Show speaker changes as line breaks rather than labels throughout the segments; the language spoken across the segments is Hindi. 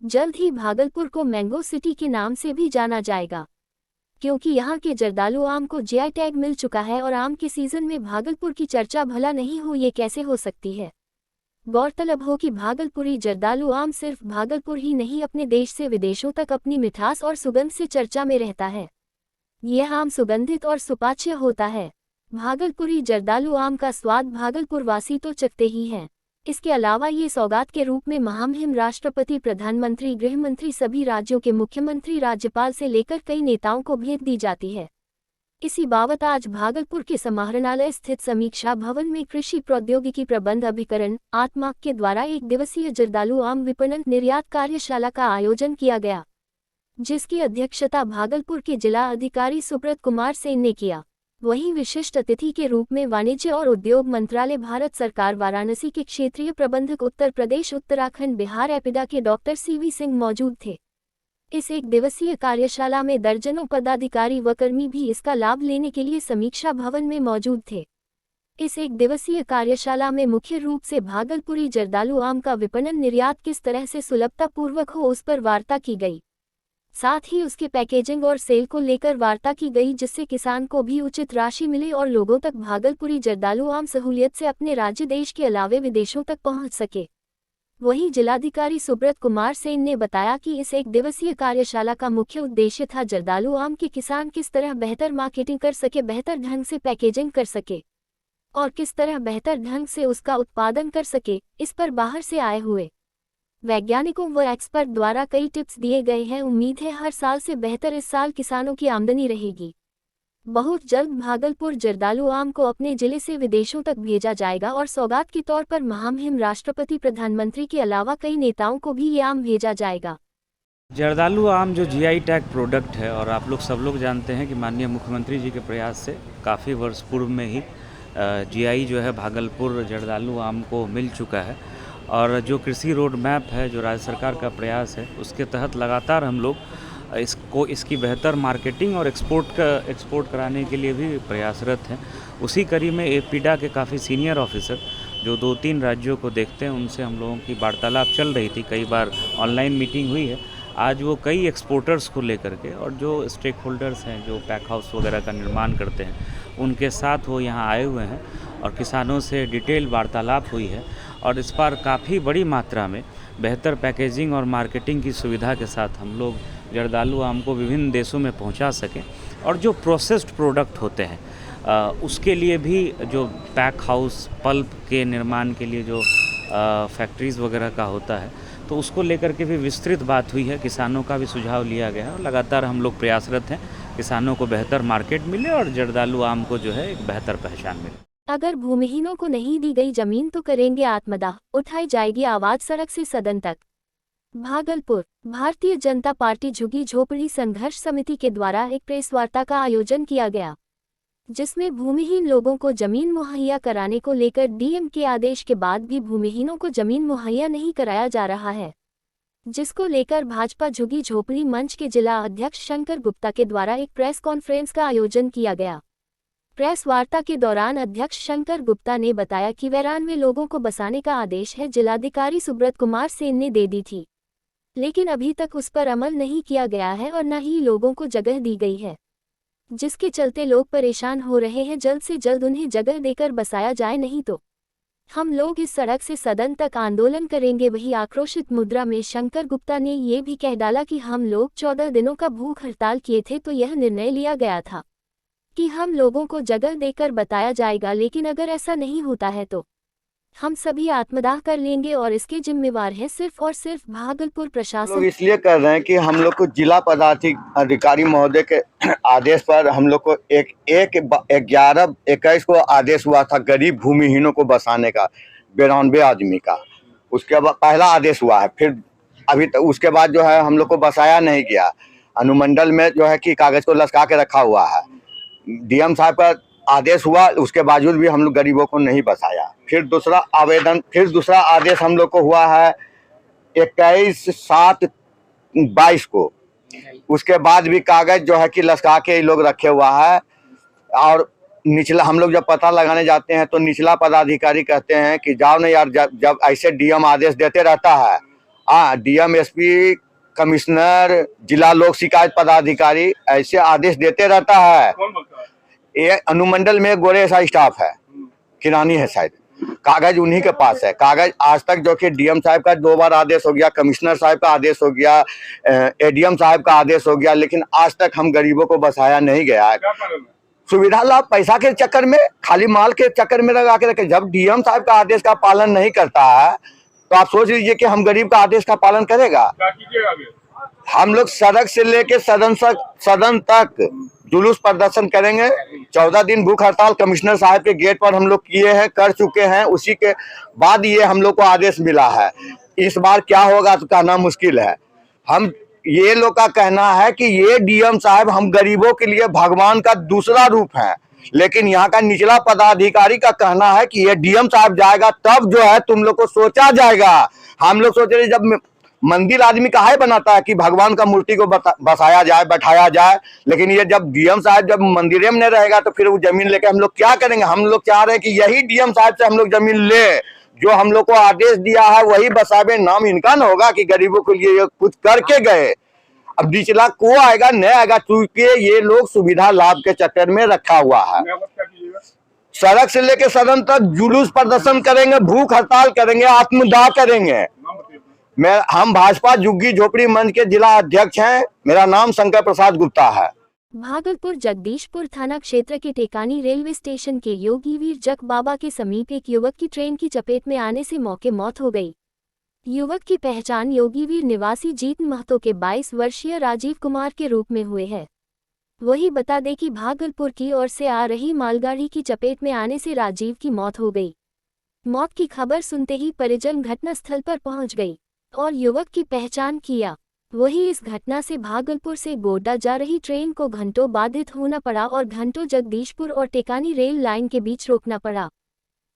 जल्द ही भागलपुर को मैंगो सिटी के नाम से भी जाना जाएगा, क्योंकि यहाँ के जर्दालू आम को जीआई टैग मिल चुका है और आम के सीजन में भागलपुर की चर्चा भला नहीं हो, ये कैसे हो सकती है। गौरतलब हो कि भागलपुरी जर्दालू आम सिर्फ भागलपुर ही नहीं, अपने देश से विदेशों तक अपनी मिठास और सुगंध से चर्चा में रहता है। यह आम सुगंधित और सुपाच्य होता है। भागलपुरी जर्दालू आम का स्वाद भागलपुर वासी तो चखते ही हैं। इसके अलावा ये सौगात के रूप में महामहिम राष्ट्रपति, प्रधानमंत्री, गृहमंत्री, सभी राज्यों के मुख्यमंत्री, राज्यपाल से लेकर कई नेताओं को भेंट दी जाती है। इसी बाबत आज भागलपुर के समाहरणालय स्थित समीक्षा भवन में कृषि प्रौद्योगिकी प्रबंध अभिकरण आत्मा के द्वारा एक दिवसीय जर्दालू आम विपणन निर्यात कार्यशाला का आयोजन किया गया, जिसकी अध्यक्षता भागलपुर के जिला अधिकारी सुब्रत कुमार सेन ने किया। वहीं विशिष्ट अतिथि के रूप में वाणिज्य और उद्योग मंत्रालय, भारत सरकार, वाराणसी के क्षेत्रीय प्रबंधक, उत्तर प्रदेश, उत्तराखंड, बिहार एपिडा के डॉक्टर सीवी सिंह मौजूद थे। इस एक दिवसीय कार्यशाला में दर्जनों पदाधिकारी व कर्मी भी इसका लाभ लेने के लिए समीक्षा भवन में मौजूद थे। इस एक दिवसीय कार्यशाला में मुख्य रूप से भागलपुरी जर्दालू आम का विपणन निर्यात किस तरह से सुलभतापूर्वक हो, उस पर वार्ता की गई। साथ ही उसके पैकेजिंग और सेल को लेकर वार्ता की गई, जिससे किसान को भी उचित राशि मिले और लोगों तक भागलपुरी जर्दालू आम सहूलियत से अपने राज्य, देश के अलावे विदेशों तक पहुंच सके। वहीं जिलाधिकारी सुब्रत कुमार सेन ने बताया कि इस एक दिवसीय कार्यशाला का मुख्य उद्देश्य था जर्दालू आम के किसान किस तरह बेहतर मार्केटिंग कर सके, बेहतर ढंग से पैकेजिंग कर सके और किस तरह बेहतर ढंग से उसका उत्पादन कर सके। इस पर बाहर से आए हुए वैज्ञानिकों व एक्सपर्ट द्वारा कई टिप्स दिए गए हैं। उम्मीद है हर साल से बेहतर इस साल किसानों की आमदनी रहेगी। बहुत जल्द भागलपुर जर्दालू आम को अपने जिले से विदेशों तक भेजा जाएगा और सौगात के तौर पर महामहिम राष्ट्रपति, प्रधानमंत्री के अलावा कई नेताओं को भी ये आम भेजा जाएगा।
जर्दालू आम जो जीआई टैग प्रोडक्ट है, और आप लोग सब लोग जानते हैं कि माननीय मुख्यमंत्री जी के प्रयास से काफ़ी वर्ष पूर्व में ही जीआई जो है भागलपुर जर्दालू आम को मिल चुका है। और जो कृषि रोड मैप है, जो राज्य सरकार का प्रयास है, उसके तहत लगातार हम लोग इसकी बेहतर मार्केटिंग और एक्सपोर्ट कराने के लिए भी प्रयासरत हैं। उसी कड़ी में एपीडा के काफ़ी सीनियर ऑफिसर जो 2-3 राज्यों को देखते हैं, उनसे हम लोगों की वार्तालाप चल रही थी। कई बार ऑनलाइन मीटिंग हुई है। आज वो कई एक्सपोर्टर्स को लेकर के और जो स्टेक होल्डर्स हैं, जो पैक हाउस वगैरह का निर्माण करते हैं, उनके साथ वो यहाँ आए हुए हैं और किसानों से डिटेल वार्तालाप हुई है। और इस बार काफ़ी बड़ी मात्रा में बेहतर पैकेजिंग और मार्केटिंग की सुविधा के साथ हम लोग जर्दालू आम को विभिन्न देशों में पहुंचा सकें। और जो प्रोसेस्ड प्रोडक्ट होते हैं उसके लिए भी जो पैक हाउस, पल्प के निर्माण के लिए जो फैक्ट्रीज़ वगैरह का होता है, तो उसको लेकर के भी विस्तृत बात हुई है। किसानों का भी सुझाव लिया गया है और लगातार हम लोग प्रयासरत हैं किसानों को बेहतर मार्केट मिले और जर्दालू आम को जो है एक बेहतर पहचान मिले।
अगर भूमिहीनों को नहीं दी गई जमीन तो करेंगे आत्मदाह, उठाई जाएगी आवाज सड़क से सदन तक। भागलपुर भारतीय जनता पार्टी झुग्गी झोपड़ी संघर्ष समिति के द्वारा एक प्रेस वार्ता का आयोजन किया गया, जिसमें भूमिहीन लोगों को जमीन मुहैया कराने को लेकर डीएम के आदेश के बाद भी भूमिहीनों को जमीन मुहैया नहीं कराया जा रहा है, जिसको लेकर भाजपा झुग्गी झोपड़ी मंच के जिला अध्यक्ष शंकर गुप्ता के द्वारा एक प्रेस कॉन्फ्रेंस का आयोजन किया गया। प्रेस वार्ता के दौरान अध्यक्ष शंकर गुप्ता ने बताया कि 92 लोगों को बसाने का आदेश है, जिलाधिकारी सुब्रत कुमार सेन ने दे दी थी, लेकिन अभी तक उस पर अमल नहीं किया गया है और न ही लोगों को जगह दी गई है, जिसके चलते लोग परेशान हो रहे हैं। जल्द से जल्द उन्हें जगह देकर बसाया जाए, नहीं तो हम लोग इस सड़क से सदन तक आंदोलन करेंगे। वही आक्रोशित मुद्रा में शंकर गुप्ता ने ये भी कह डाला कि हम लोग 14 दिनों का भूख हड़ताल किए थे, तो यह निर्णय लिया गया था कि हम लोगों को जगह देकर बताया जाएगा, लेकिन अगर ऐसा नहीं होता है तो हम सभी आत्मदाह कर लेंगे और इसके जिम्मेवार है सिर्फ और सिर्फ भागलपुर प्रशासन।
लोग इसलिए कर रहे हैं कि हम लोग को जिला पदाधिकारी महोदय के आदेश पर हम लोग को 11/21 को आदेश हुआ था गरीब भूमिहीनों को बसाने का, 92 आदमी का। उसके बाद पहला आदेश हुआ है, फिर अभी तक उसके बाद जो है हम लोग को बसाया नहीं गया। अनुमंडल में जो है कि कागज को लटका के रखा हुआ है। डीएम साहब का आदेश हुआ, उसके बावजूद भी हम लोग गरीबों को नहीं बसाया। फिर दूसरा आदेश हम लोग को हुआ है 21/7/22 को। उसके बाद भी कागज जो है कि लटका के लोग रखे हुआ है। और निचला हम लोग जब पता लगाने जाते हैं तो निचला पदाधिकारी कहते हैं कि जाओ ना यार, जब ऐसे डीएम आदेश देते रहता है डीएम, एसपी, कमिश्नर, जिला लोक शिकायत पदाधिकारी ऐसे आदेश देते रहता है।
कौन बोलता है?
ये अनुमंडल में गोरे सा स्टाफ है, किरानी है शायद, कागज उन्हीं के पास है। कागज आज तक जो कि डीएम साहब का 2 बार आदेश हो गया, कमिश्नर साहब का आदेश हो गया, एडीएम साहब का आदेश हो गया, लेकिन आज तक हम गरीबों को बसाया नहीं गया है।
क्या कारण है?
सुविधा लाभ पैसा के चक्कर में, खाली माल के चक्कर में लगा के रखे। जब डीएम साहब का आदेश का पालन नहीं करता है तो आप सोच लीजिए कि हम गरीब का आदेश का पालन करेगा।
क्या कीजिएगा आगे?
हम लोग सड़क से लेके सदन तक जुलूस प्रदर्शन करेंगे। 14 दिन भूख हड़ताल कमिश्नर साहब के गेट पर हम लोग किए हैं, कर चुके हैं। उसी के बाद ये हम लोग को आदेश मिला है। इस बार क्या होगा तो कहना मुश्किल है। हम ये लोग का कहना है कि ये डीएम साहब हम गरीबों के लिए भगवान का दूसरा रूप है, लेकिन यहाँ का निचला पदाधिकारी का कहना है कि ये डीएम साहब जाएगा तब जो है तुम लोग को सोचा जाएगा। हम लोग सोच रहे जब मंदिर आदमी काहे बनाता है कि भगवान का मूर्ति को बसाया जाए, बैठाया जाए, लेकिन ये जब डीएम साहब जब मंदिर में नहीं रहेगा तो फिर वो जमीन लेके हम लोग क्या करेंगे। हम लोग चाह रहे हैं कि यही डीएम साहब से हम लोग जमीन ले, जो हम लोग को आदेश दिया है वही बसावे। नाम इनका न होगा कि गरीबों के लिए कुछ करके गए। अब निचला को आएगा नहीं आएगा, क्योंकि ये लोग सुविधा लाभ के चक्कर में रखा हुआ है।
क्या कीजिएगा?
सड़क से लेके सदन तक जुलूस प्रदर्शन करेंगे, भूख हड़ताल करेंगे, आत्मदाह करेंगे।
नाम बताइए।
हम भाजपा झुग्गी झोपड़ी मंच के जिला अध्यक्ष हैं। मेरा नाम शंकर प्रसाद गुप्ता है।
भागलपुर जगदीशपुर थाना क्षेत्र के टेकानी रेलवे स्टेशन के योगीवीर जक बाबा के समीप एक युवक की ट्रेन की चपेट में आने से मौके मौत हो गई। युवक की पहचान योगीवीर निवासी जीत महतो के 22 वर्षीय राजीव कुमार के रूप में हुए है। वही बता दें कि भागलपुर की ओर से आ रही मालगाड़ी की चपेट में आने से राजीव की मौत हो गई। मौत की खबर सुनते ही परिजन घटनास्थल पर पहुंच गई और युवक की पहचान किया। वही इस घटना से भागलपुर से गोड्डा जा रही ट्रेन को घंटों बाधित होना पड़ा और घंटों जगदीशपुर और टेकानी रेल लाइन के बीच रोकना पड़ा,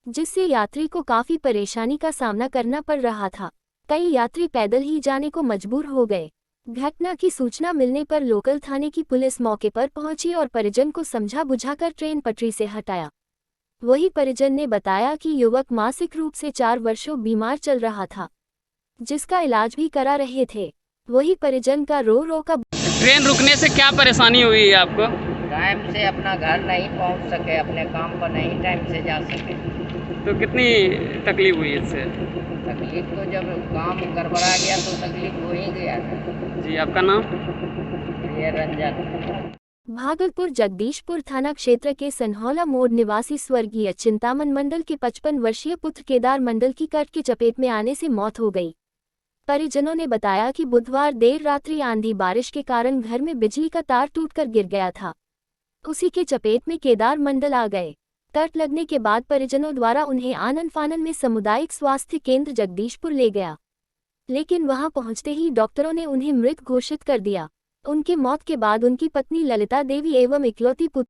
जिससे यात्री को काफी परेशानी का सामना करना पड़ रहा था। कई यात्री पैदल ही जाने को मजबूर हो गए। घटना की सूचना मिलने पर लोकल थाने की पुलिस मौके पर पहुंची और परिजन को समझा बुझाकर ट्रेन पटरी से हटाया। वही परिजन ने बताया कि युवक मानसिक रूप से 4 वर्षों बीमार चल रहा था, जिसका इलाज भी करा रहे थे। वही परिजन का रो रो का
ट्रेन रुकने से क्या परेशानी हुई है आपको?
टाइम से अपना घर नहीं पहुंच सके, अपने काम पर नहीं टाइम से जा सके।
तो कितनी तकलीफ हुई इससे?
तकलीफ तो जब काम गड़बड़ा गया तो तकलीफ हो ही गया था।
जी, आपका नाम?
ये रंजन।
भागलपुर जगदीशपुर थाना क्षेत्र के सनहौला मोड़ निवासी स्वर्गीय चिंतामन मंडल के 55 वर्षीय पुत्र केदार मंडल की कट की चपेट में आने से मौत हो गई। परिजनों ने बताया कि बुधवार देर रात्रि आंधी बारिश के कारण घर में बिजली का तार टूटकर गिर गया था। उसी के चपेट में केदार मंडल आ गए। कट लगने के बाद परिजनों द्वारा उन्हें आनन फानन में सामुदायिक स्वास्थ्य केंद्र जगदीशपुर ले गया, लेकिन वहां पहुंचते ही डॉक्टरों ने उन्हें मृत घोषित कर दिया। उनके मौत के बाद उनकी पत्नी ललिता देवी एवं इकलौती पुत्र